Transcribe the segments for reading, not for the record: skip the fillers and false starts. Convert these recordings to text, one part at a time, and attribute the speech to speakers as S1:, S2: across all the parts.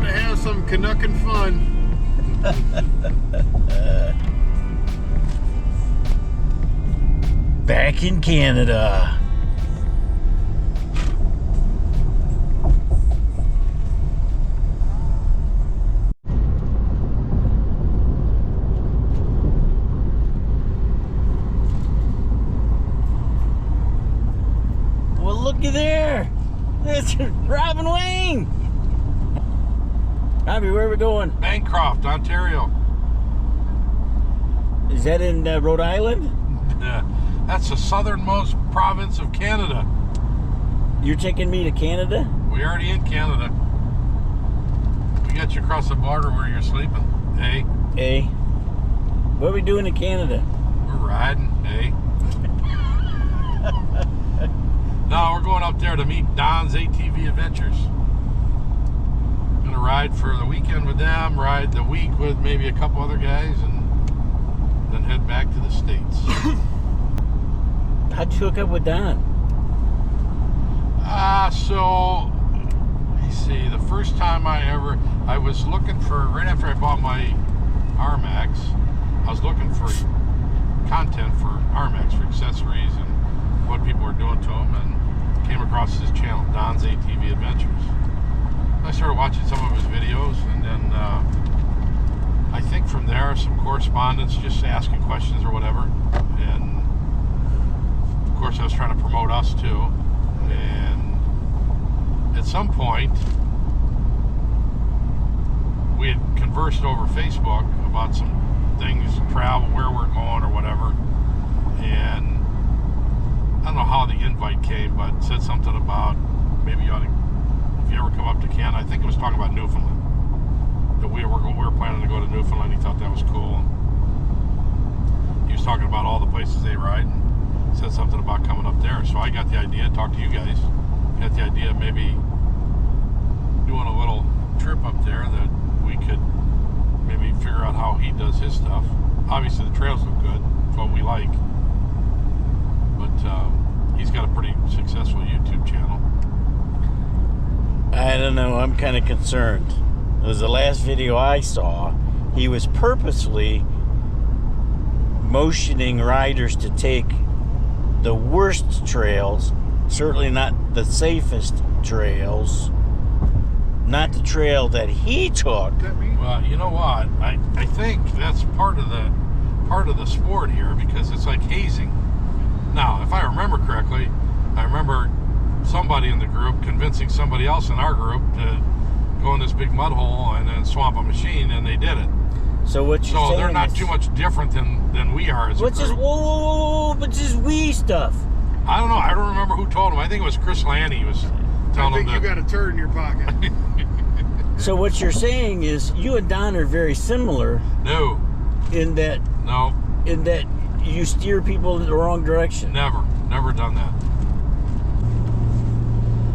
S1: to have some Canuckin fun.
S2: Back in Canada. Well, looky there. It's Robin Wayne. Robbie, where are we going?
S3: Bancroft, Ontario.
S2: Is that in Rhode Island?
S3: That's the southernmost province of Canada.
S2: You're taking me to Canada?
S3: We're already in Canada. We got you across the border where you're sleeping. Hey.
S2: Hey. What are we doing in Canada?
S3: We're riding. Hey. No, we're going up there to meet Don's ATV Adventures. Gonna ride for the weekend with them, ride the week with maybe a couple other guys, and then head back to the States.
S2: How'd you hook up with Don?
S3: So, let me see, the first time I was looking for, right after I bought my RMAX, I was looking for content for RMAX, for accessories and what people were doing to them, and came across his channel, Don's ATV Adventures. I started watching some of his videos, and then I think from there, some correspondence, just asking questions or whatever, and of course I was trying to promote us too, and at some point we had conversed over Facebook about some things, travel, where we're going or whatever, and I don't know how the invite came, but it said something about maybe you ought to, if you ever come up to Canada, I think it was talking about Newfoundland, that we were planning to go to Newfoundland. He thought that was cool. He was talking about all the places they ride, and said something about coming up there. So I got the idea, talked to you guys, got the idea of maybe doing a little trip up there that we could maybe figure out how he does his stuff. Obviously the trails look good, it's what we like, but he's got a pretty successful YouTube channel.
S2: I don't know, I'm kind of concerned. It was the last video I saw. He was purposely motioning riders to take the worst trails, certainly not the safest trails, not the trail that he took.
S3: Well, you know what? I think that's part of the sport here, because it's like hazing. Now, if I remember correctly, I remember somebody in the group convincing somebody else in our group to go in this big mud hole and then swamp a machine, and they did it.
S2: So what you're saying?
S3: So they're not too much different than we are as a
S2: what's
S3: group.
S2: this? Whoa! But this is we stuff.
S3: I don't know. I don't remember who told him. I think it was Chris Lanny was telling him.
S1: I think you got a turd in your pocket.
S2: So what you're saying is you and Don are very similar.
S3: No.
S2: In that.
S3: No.
S2: In that you steer people in the wrong direction.
S3: Never done that.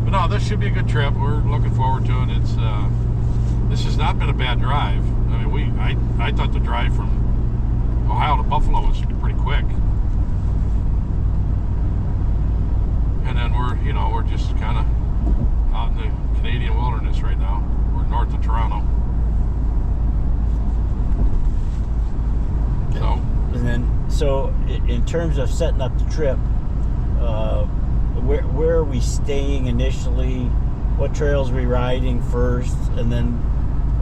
S3: But no, this should be a good trip. We're looking forward to it. It's this has not been a bad drive. I mean, I thought the drive from Ohio to Buffalo was pretty quick. And then we're just kind of out in the Canadian wilderness right now. We're north of Toronto.
S2: So in terms of setting up the trip, where are we staying initially? What trails are we riding first? And then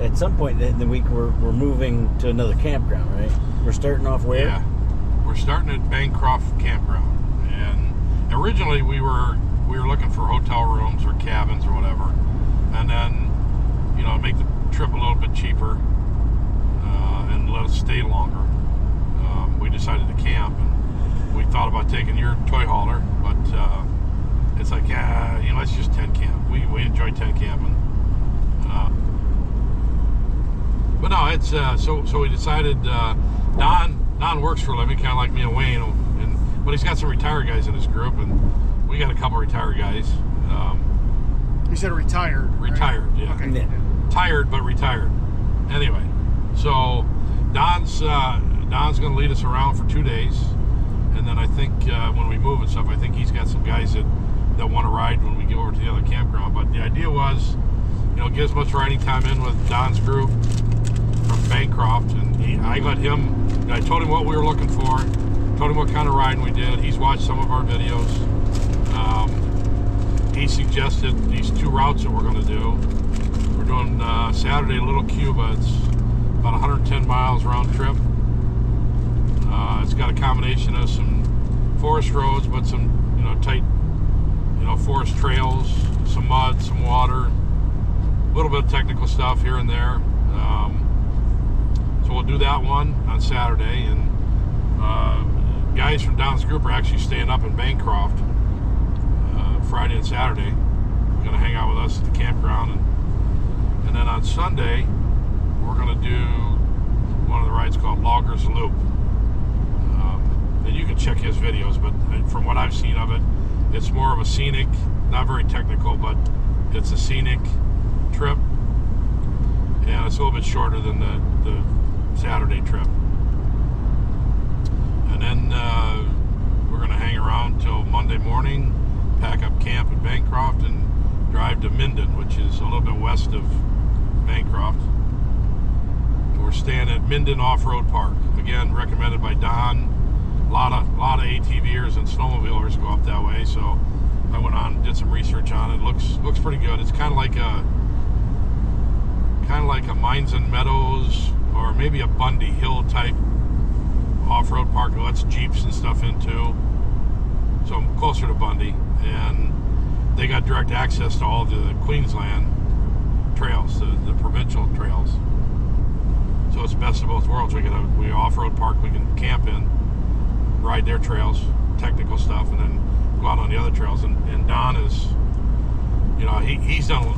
S2: at some point in the week, we're moving to another campground, right? We're starting off where?
S3: Yeah, we're starting at Bancroft Campground. And originally we were looking for hotel rooms or cabins or whatever. And then, make the trip a little bit cheaper and let us stay longer. We decided to camp, and we thought about taking your toy hauler, but it's like, let's just tent camp. We enjoy tent camping. But no, it's so we decided. Don works for a living, kind of like me and Wayne, but he's got some retired guys in his group, and we got a couple retired guys.
S1: You said retired.
S3: Retired,
S1: right?
S3: yeah.
S1: Okay. Yeah.
S3: Tired but retired. Anyway, so Don's going to lead us around for 2 days, and then I think when we move and stuff, I think he's got some guys that want to ride when we get over to the other campground. But the idea was, get as much riding time in with Don's group from Bancroft, and I told him what we were looking for, told him what kind of riding we did. He's watched some of our videos. He suggested these 2 routes that we're going to do. We're doing Saturday Little Cuba. It's about 110 miles round trip. It's got a combination of some forest roads, but some tight forest trails, some mud, some water, a little bit of technical stuff here and there. So we'll do that one on Saturday, and guys from Don's group are actually staying up in Bancroft Friday and Saturday. Going to hang out with us at the campground, and then on Sunday we're going to do one of the rides called Loggers Loop. And you can check his videos, but from what I've seen of it, it's more of a scenic, not very technical, but it's a scenic trip, and it's a little bit shorter than the Saturday trip. And then we're going to hang around till Monday morning, pack up camp at Bancroft, and drive to Minden, which is a little bit west of Bancroft. We're staying at Minden Off-Road Park. Again, recommended by Don. A lot of ATVers and snowmobilers go up that way, so I went on and did some research on it. Looks pretty good. It's kind of like a Mines and Meadows, or maybe a Bundy Hill type off-road park that lets Jeeps and stuff into. So I'm closer to Bundy, and they got direct access to all the Queensland trails, the provincial trails. So it's best of both worlds. We off-road park we can camp in, ride their trails, technical stuff, and then go out on the other trails. And Don is, he's done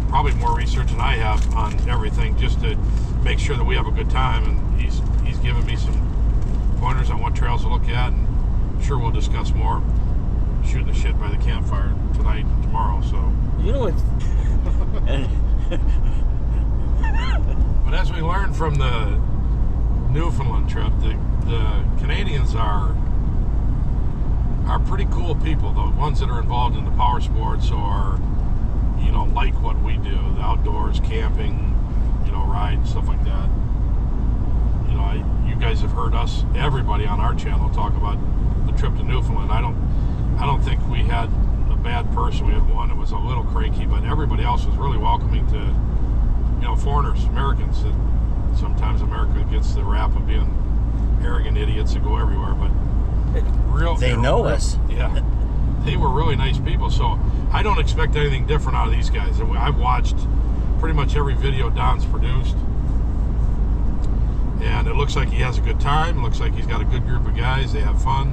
S3: probably more research than I have on everything, just to make sure that we have a good time. And he's given me some pointers on what trails to look at, and I'm sure we'll discuss more shooting the shit by the campfire tonight and tomorrow. So but as we learned from the Newfoundland trip, the Canadians are pretty cool people. The ones that are involved in the power sports, or like what we do, the outdoors, camping, ride, stuff like that. You guys have heard everybody on our channel talk about the trip to Newfoundland. I don't think we had a bad person. We had one that was a little cranky, but everybody else was really welcoming to foreigners, Americans. That sometimes America gets the rap of being arrogant idiots that go everywhere, but they know us. Yeah, they were really nice people. So I don't expect anything different out of these guys. I've watched pretty much every video Don's produced, and it looks like he has a good time. It looks like he's got a good group of guys. They have fun,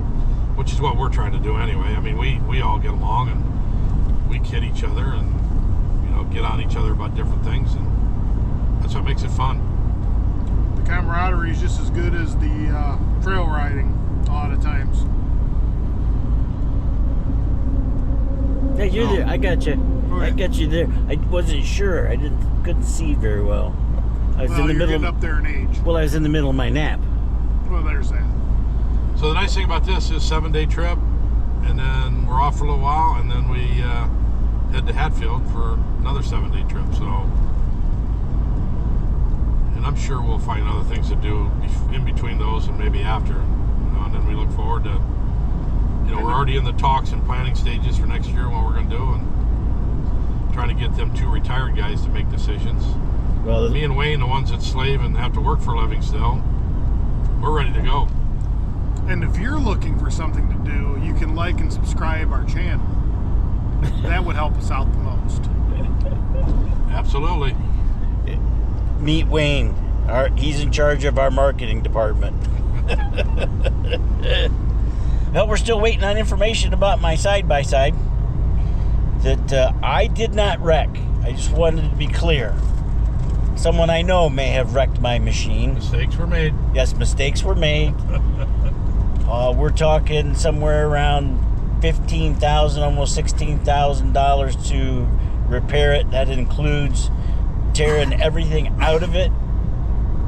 S3: which is what we're trying to do anyway. I mean, we all get along, and we kid each other, and get on each other about different things, and that's what makes it fun.
S1: The camaraderie is just as good as the trail riding a lot of times.
S2: Yeah, you're there. I got you.
S1: Okay.
S2: I got you there. I wasn't sure. I couldn't see very well. I was in the middle.
S1: Getting up there in age.
S2: Well, I was in the middle of my nap.
S1: Well, there's that.
S3: So the nice thing about this is 7-day trip, and then we're off for a little while, and then we head to Hatfield for another 7-day trip. So, and I'm sure we'll find other things to do in between those and maybe after. And then we look forward to, we're already in the talks and planning stages for next year, what we're going to do, and trying to get them 2 retired guys to make decisions.
S2: Well,
S3: me and Wayne, the ones that slave and have to work for a living still, we're ready to go.
S1: And if you're looking for something to do, you can like and subscribe our channel. That would help us out the most.
S3: Absolutely.
S2: Meet Wayne. He's in charge of our marketing department. Well, we're still waiting on information about my side-by-side that I did not wreck. I just wanted to be clear. Someone I know may have wrecked my machine.
S3: Mistakes were made.
S2: Yes, mistakes were made. We're talking somewhere around $15,000, almost $16,000 to repair it. That includes tearing everything out of it,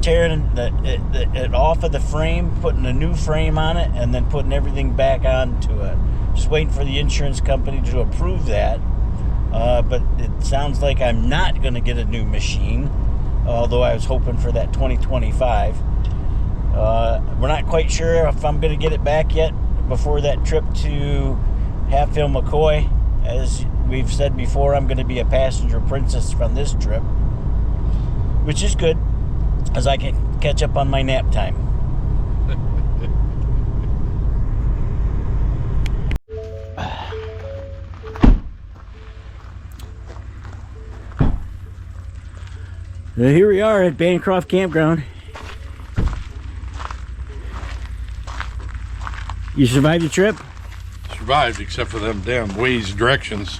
S2: tearing it off of the frame, putting a new frame on it, and then putting everything back onto it. Just waiting for the insurance company to approve that. but it sounds like I'm not going to get a new machine, although I was hoping for that 2025. We're not quite sure if I'm going to get it back yet before that trip to Hatfield McCoy. As we've said before, I'm going to be a passenger princess from this trip, which is good, as I can catch up on my nap time. Here we are at Bancroft Campground. You survived the trip?
S3: Survived, except for them damn Waze directions.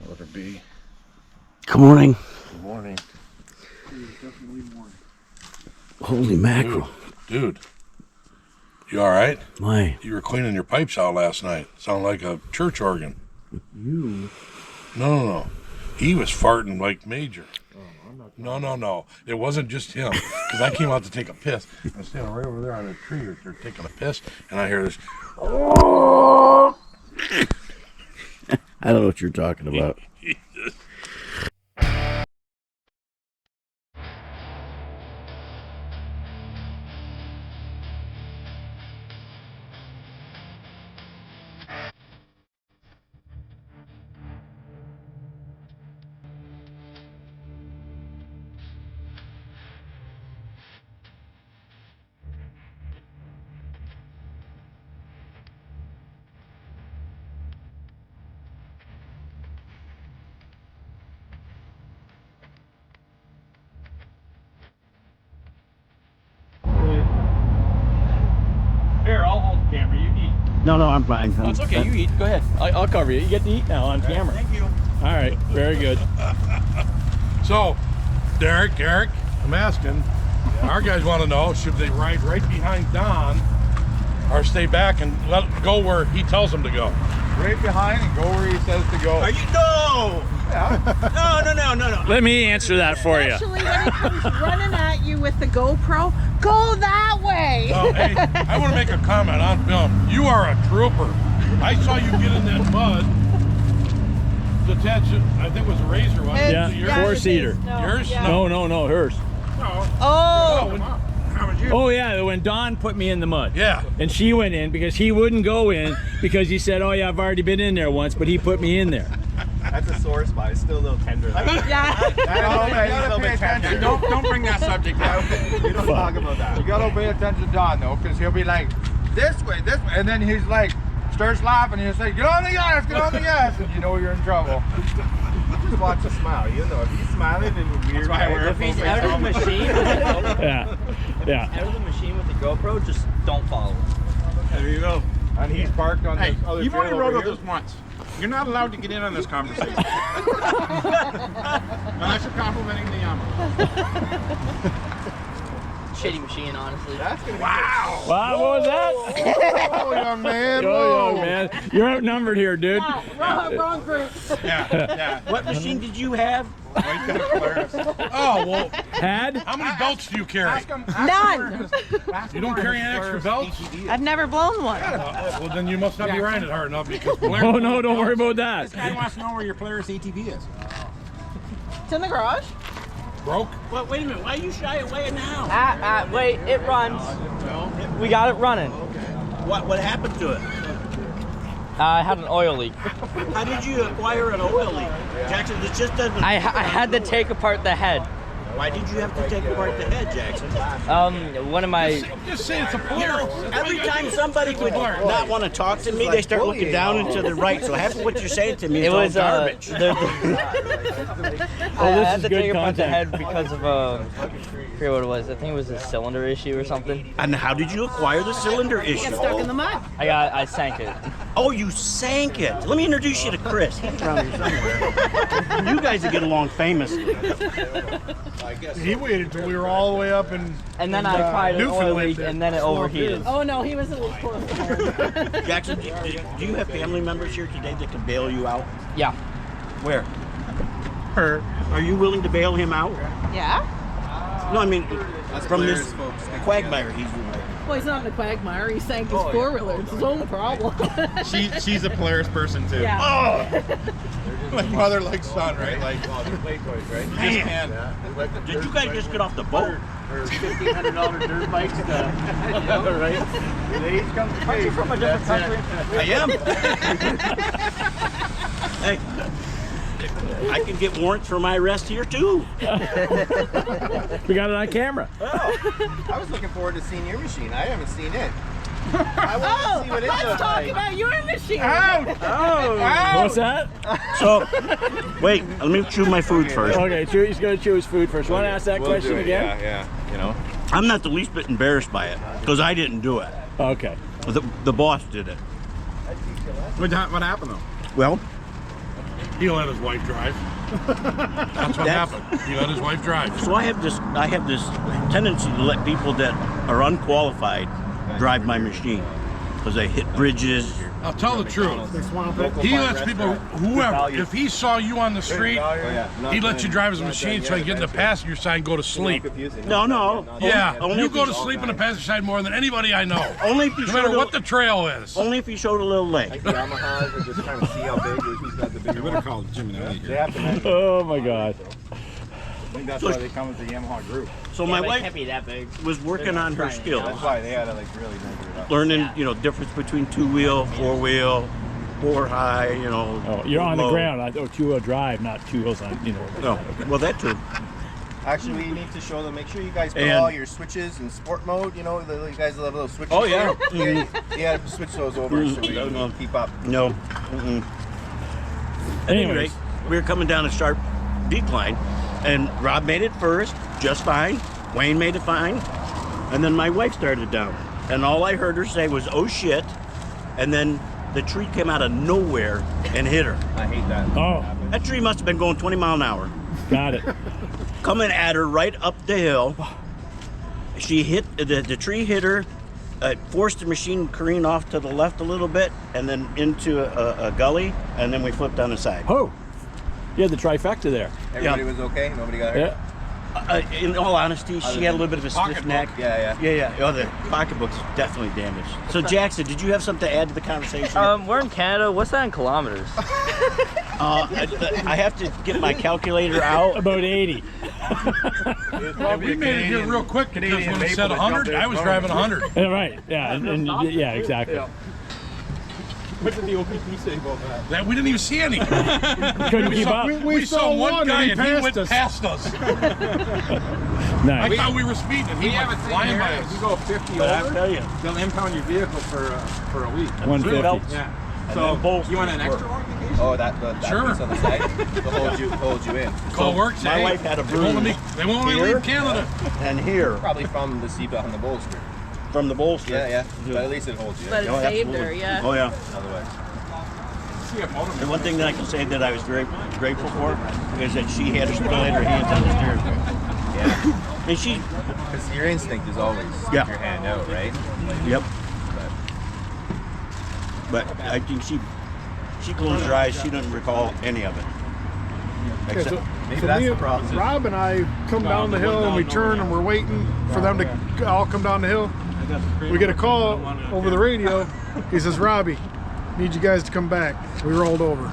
S3: Letter B.
S2: Good morning.
S3: Good morning.
S2: Holy mackerel.
S3: Dude, you all right?
S2: My.
S3: You were cleaning your pipes out last night. Sound like a church organ.
S2: You.
S3: No. He was farting like Major. No. It wasn't just him. Because I came out to take a piss. I was standing right over there on a tree or taking a piss, and I hear this.
S2: I don't know what you're talking about.
S4: Here, I'll hold the camera. You eat.
S2: No, I'm fine.
S4: No, it's okay. You eat. Go ahead. I'll cover you. You get to eat now on camera.
S2: Thank you.
S4: All right. Very good.
S3: So, Derek, I'm asking. Our guys want to know, should they ride right behind Don or stay back and let go where he tells them to go?
S5: Right behind and go where he says to go.
S2: Are you? No! No.
S4: Let me answer that for you.
S6: Especially when he comes running at you with the GoPro, go that way.
S3: Well, hey, I want to make a comment on film. You are a trooper. I saw you get in that mud. The Ted, I think it was a Razor, wasn't it?
S4: Yeah,
S3: Yours?
S4: four-seater.
S3: Yours?
S6: Yeah.
S4: No, hers.
S6: Oh.
S3: How was you?
S4: Oh yeah, when Don put me in the mud.
S3: Yeah.
S4: And she went in because he wouldn't go in because he said, "Oh yeah, I've already been in there once," but he put me in there.
S5: That's a sore spot. It's still a little tender.
S6: Yeah.
S5: Don't bring that subject out. We don't talk about that. You gotta pay attention to Don though, because he'll be like, this way, and then he's like, starts laughing, and he'll say, get on the gas, and you know you're in trouble. Just watch a smile. You know, if he's smiling in weird ways.
S7: If he's out of the machine,
S4: Yeah.
S7: out of the machine with the GoPro, just don't follow him.
S5: There you go. And he's parked on
S8: Hey,
S5: the other
S8: you've only
S5: trail
S8: rode
S5: over
S8: with
S5: here.
S8: us once. You're not allowed to get in on this conversation. Unless you're complimenting the Yamaha.
S7: Shitty machine, honestly.
S5: That's gonna be
S8: Wow!
S4: Wow, what was that?
S5: Oh, young man.
S4: Yo, man, you're outnumbered here, dude.
S6: Wrong group.
S8: Yeah.
S2: What machine did you have?
S3: Oh, well,
S4: Had?
S3: how many belts do you carry?
S6: None.
S3: You don't carry any extra belts?
S6: I've never blown one.
S3: Well, then you must not be riding it hard enough because
S4: Oh no, don't worry about that.
S8: Guy wants to know where your Polaris ATV is.
S6: It's in the garage.
S3: broke.
S2: Well, wait a minute. Why are you shy away now?
S7: Wait, it runs. We got it running.
S2: What happened to it?
S7: I had an oil leak.
S2: How did you acquire an oil leak? Jackson, this just doesn't...
S7: I had to take apart the head.
S2: Why did you have to take apart the head, Jackson?
S7: One of my...
S3: Just say it's a
S2: You know,
S3: Polaris.
S2: every time somebody would not want to talk to me, they start looking down and to the right. So half of what you're saying to me is
S7: It was
S2: all garbage.
S7: I
S4: this
S7: had
S4: is
S7: to
S4: good
S7: take apart the
S4: content.
S7: head because of I forget what it was. I think it was a cylinder issue or something.
S2: And how did you acquire the cylinder issue?
S6: Get stuck in the mud.
S7: I sank it.
S2: Oh, you sank it. Let me introduce you to Chris. He's around here somewhere. You guys would get along famously.
S8: I guess.
S1: He waited till we were all the way up in.
S7: And then I applied an oil
S1: Newfoundland
S7: leak,
S1: to
S7: and then it
S1: swap
S7: overheated.
S1: his.
S6: Oh no, he was a little close to home.
S2: Jackson, do you have family members here today that can bail you out?
S7: Yeah.
S2: Where? Her. Are you willing to bail him out?
S6: Yeah?
S2: No, I mean,
S8: That's
S2: from
S8: Blair's
S2: this
S8: folks.
S2: quagmire he's
S6: Well, he's not in a quagmire. He sank his
S8: Oh, yeah.
S6: four-wheeler. It's his own problem.
S8: She's a Polaris person too.
S6: yeah.
S8: Like mother, like son, right? Like
S5: Play toys, right?
S8: you just can't.
S2: Did you guys just get off the boat?
S5: Or $1,500 dirt bikes to, right? The age comes to pay.
S7: From a different country.
S2: I am. Hey, I can get warrants for my arrest here too.
S4: We got it on camera.
S5: I was looking forward to seeing your machine. I haven't seen it. I want
S6: Oh,
S5: to see what it
S6: let's
S5: looks
S6: talk
S5: like.
S6: about your machine.
S4: What's that?
S2: So, wait, let me chew my food first.
S4: Okay, he's going to chew his food first. Want to ask that
S5: We'll
S4: question
S5: do it.
S4: again?
S5: Yeah, you know.
S2: I'm not the least bit embarrassed by it because I didn't do it.
S4: Okay.
S2: The boss did it.
S8: What happened though?
S2: Well,
S3: He let his wife drive. That's what happened. He let his wife drive.
S2: so I have this tendency to let people that are unqualified drive my machine because they hit bridges.
S3: I'll tell the truth. He lets people, whoever, if he saw you on the street, he lets you drive his machine so he get in the passenger side and go to sleep.
S2: No.
S3: Yeah,
S2: Only
S3: you
S2: if
S3: go
S2: you-
S3: to sleep on the passenger side more than anybody I know.
S2: Only if you
S3: No
S2: showed
S3: matter
S2: a-
S3: what the trail is.
S2: Only if you showed a little leg.
S5: Like the Yamahas are just trying to see how big who's got the bigger
S8: You better
S5: one.
S8: call Jim and Ellie
S5: They
S8: here.
S5: have to measure.
S4: Oh my God.
S5: I think that's why they come as a Yamaha group.
S2: So my
S7: It
S2: wife
S7: can't be that big.
S2: was working on her skills,
S5: That's why they had to like really measure it up.
S2: learning, difference between two-wheel, four-wheel, four high,
S4: Oh, you're on the
S2: low.
S4: ground. Two-wheel drive, not two wheels on.
S2: No, well that too.
S5: Actually, we need to show them. Make sure you guys put
S2: And-
S5: all your switches in sport mode. You know, you guys have little switches.
S2: Oh, yeah.
S5: Yeah, yeah, switch those over so we can keep up.
S2: No. At any
S4: Anyways.
S2: rate, we were coming down a sharp decline, and Rob made it first, just fine. Wayne made it fine, and then my wife started down, and all I heard her say was, "Oh shit!" And then the tree came out of nowhere and hit her.
S5: I hate that.
S4: Oh,
S2: That tree must have been going 20 mile an hour,
S4: got it.
S2: coming at her right up the hill. She hit the tree, hit her. Forced the machine careen off to the left a little bit, and then into a gully, and then we flipped on the side.
S4: Oh, you had the trifecta there.
S5: Everybody was okay. Nobody got hurt.
S4: Yeah.
S2: In all honesty, she had a little bit of a stiff neck.
S5: Yeah.
S2: Yeah. Oh, the pocketbook's definitely damaged. So, Jackson, did you have something to add to the conversation?
S7: We're in Canada. What's that in kilometers?
S2: I have to get my calculator out.
S4: About 80.
S3: Well, we made it here real quick because when it said 100, I was driving 100.
S4: Yeah, right. Yeah. And yeah, exactly.
S5: What did the OPP say about that?
S3: That we didn't even see any.
S4: Couldn't keep up.
S3: We saw one guy and he went
S1: us.
S3: past us. I
S4: Nice.
S3: thought we were speeding and he went flying by
S5: If you
S3: us.
S5: go 50
S2: But I'll
S5: over,
S2: tell you,
S5: they'll impound your vehicle for a week.
S4: 150.
S5: Yeah.
S2: then both
S5: you want an extra orientation? Oh, that
S3: Sure.
S5: piece on the side to hold you in.
S3: Call works.
S2: my
S3: hey,
S2: wife had a
S3: they won't let
S2: bruise.
S3: me- They won't let me
S2: Here?
S3: leave Canada.
S2: and here
S5: Probably from the seatbelt on the bolster.
S2: from the bolster.
S5: Yeah. But at least it holds you.
S6: But it
S2: Oh,
S6: saved
S2: absolutely.
S6: her, yeah.
S2: Oh yeah.
S5: Otherwise.
S2: And one thing that I can say that I was very grateful for is that she had her still had her hands on the steering wheel.
S5: Yeah.
S2: And she,
S5: Because your instinct is always stick
S2: Yeah.
S5: your hand out, right?
S2: yep. But I think she closed her eyes. She doesn't recall any of it.
S1: Okay, so,
S5: Maybe
S1: so
S5: that's
S1: me,
S5: the problem.
S1: Rob and I come down the hill and we turn and we're waiting for them to all come down the hill. We get a call over the radio. He says, "Robbie, need you guys to come back." We rolled over.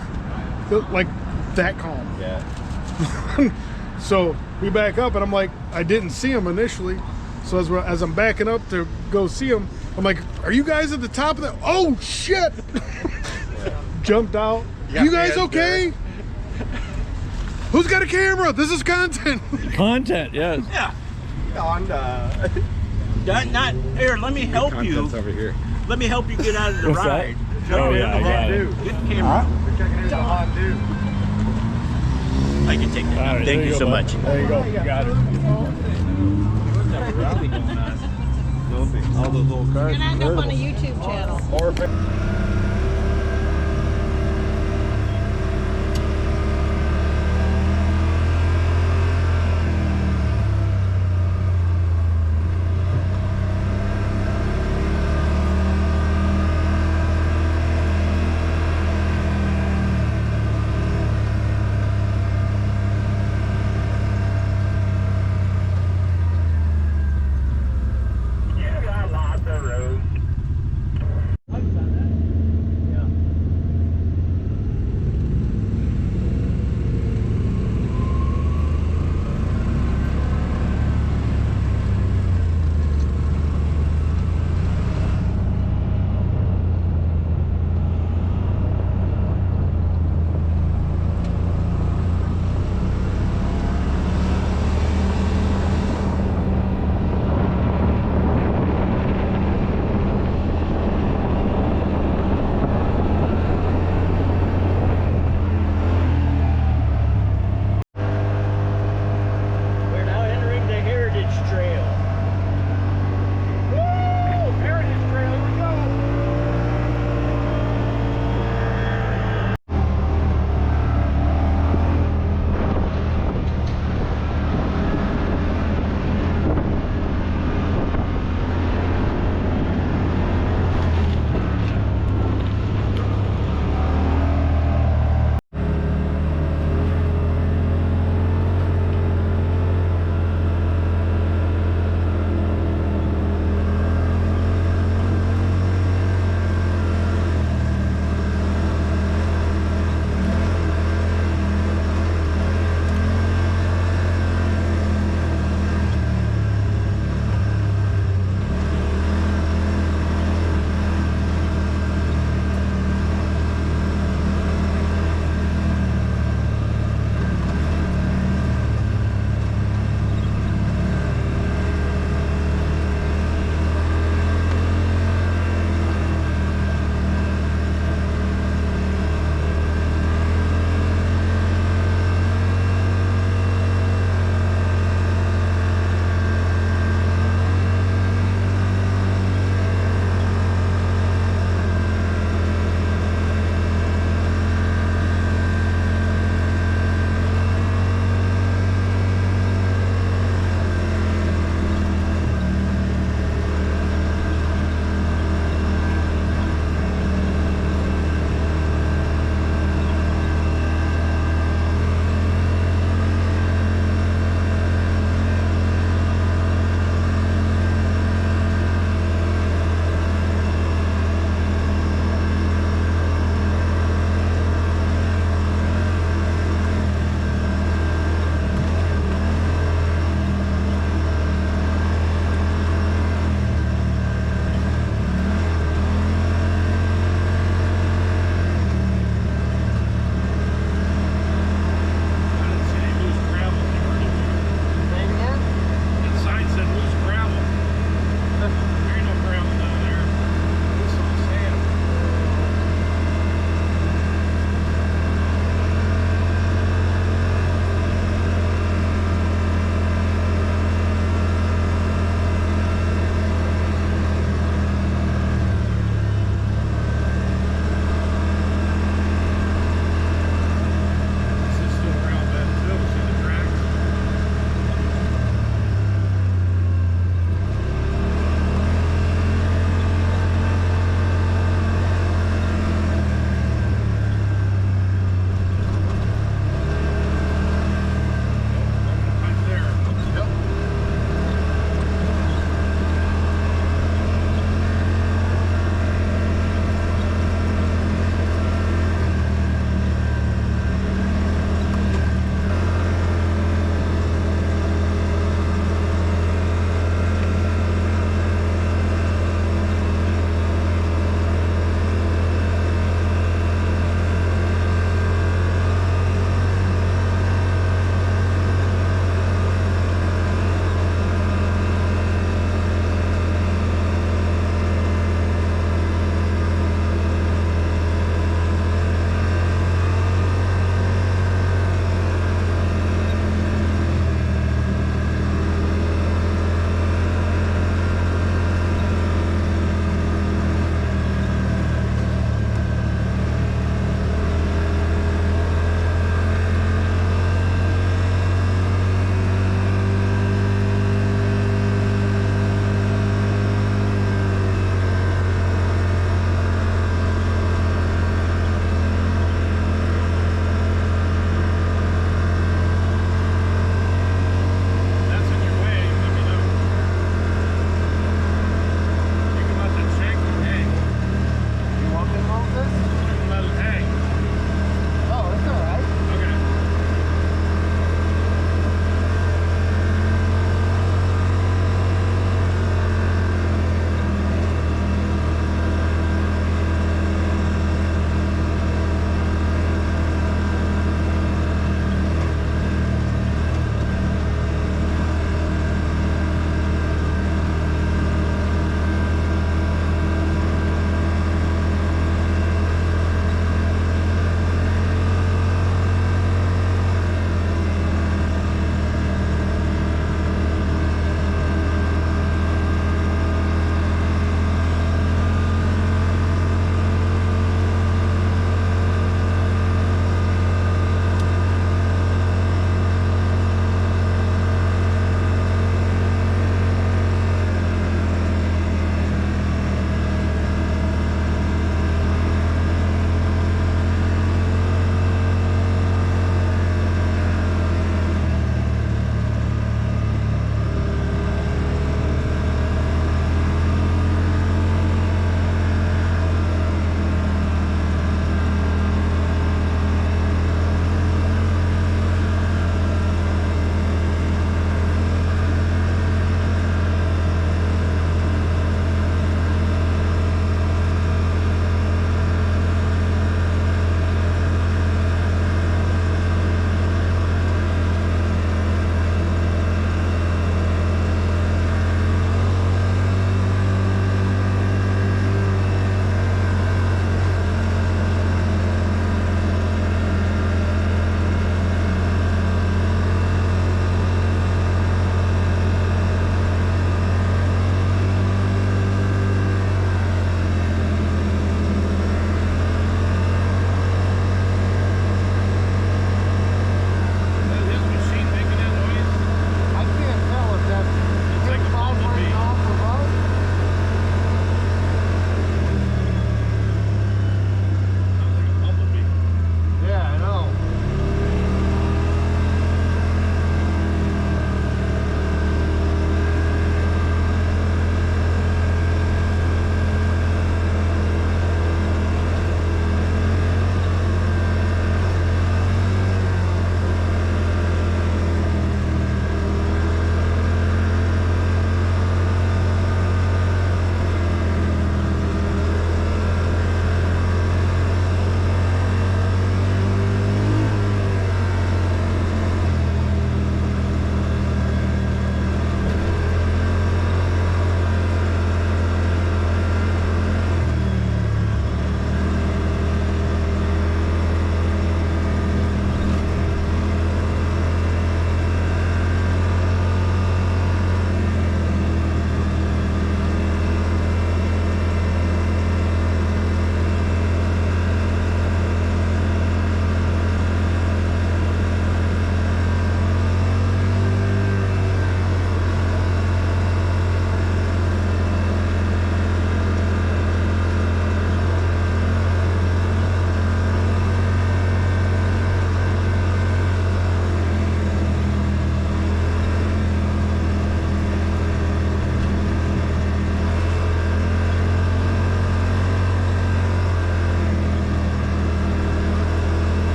S1: Like that calm.
S5: Yeah.
S1: So we back up and I'm like, I didn't see him initially. So as I'm backing up to go see him, I'm like, "Are you guys at the top of the?" Oh shit! Jumped out.
S5: Yeah,
S1: You guys
S5: yeah,
S1: okay? Who's got a camera? This is content.
S4: Content, yes.
S2: Yeah.
S5: Honda.
S2: Not here. Let me help you.
S8: Content's over here.
S2: Let me help you get out of the
S4: What's that?
S2: ride.
S4: Oh, yeah, I got it.
S2: Get the camera.
S5: We're checking into a Honda.
S2: I can take that.
S4: All right,
S2: Thank
S4: there
S2: you
S4: go,
S2: so
S4: bud.
S2: much.
S4: There you go. You got it.
S5: All those little cars.
S6: You're gonna end up on a YouTube channel.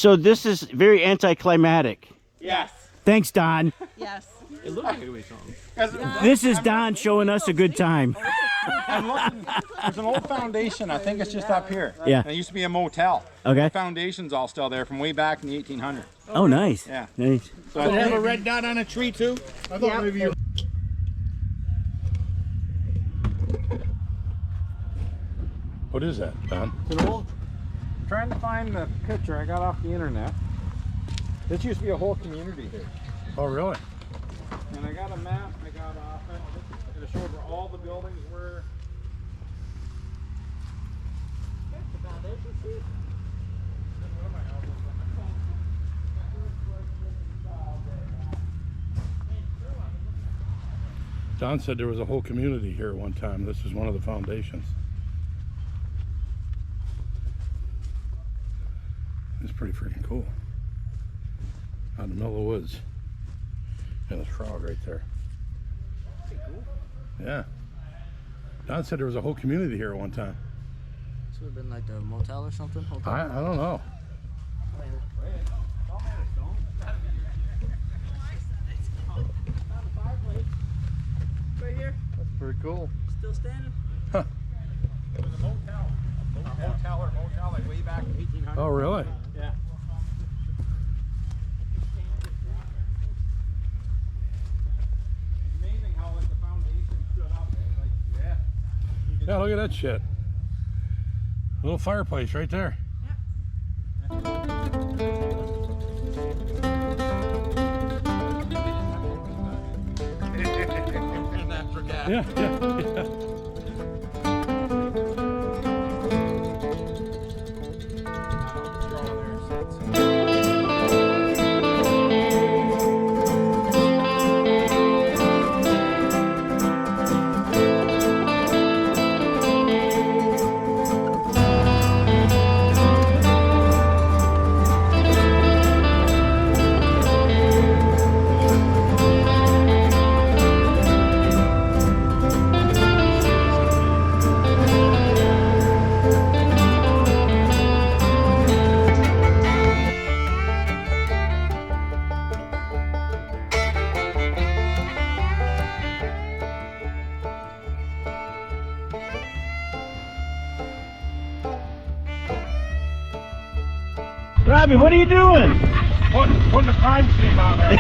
S2: So this is very anticlimactic.
S8: Yes.
S2: Thanks, Don.
S6: Yes.
S4: It looks like a way song.
S2: This is Don showing us a good time.
S8: I'm looking. There's an old foundation. I think it's just up here.
S2: Yeah.
S8: And it used to be a motel.
S2: Okay.
S8: The foundation's all still there from way back in the 1800s.
S2: Oh, nice.
S8: Yeah.
S2: Nice.
S8: So I have a red dot on a tree too.
S1: I thought maybe you.
S3: What is that, Don?
S5: It's an old. Trying to find the picture I got off the internet. This used to be a whole community here.
S3: Oh, really?
S5: And I got a map I got off it. It showed where all the buildings were.
S3: Don said there was a whole community here at one time. This is one of the foundations. It's pretty freaking cool. Out in the middle of the woods. And a frog right there. Yeah. Don said there was a whole community here at one time.
S7: This would have been like a motel or something.
S3: I don't know.
S7: Right here.
S5: That's pretty cool.
S7: Still standing.
S8: It was a motel. A motel like way back in 1800s.
S3: Oh, really?
S8: Yeah. Amazing how like the foundation stood up. Like, yeah.
S3: Yeah, look at that shit. Little fireplace right there. Yeah, yeah.
S2: Robbie, what are you doing?
S3: Putting the crime scene on there.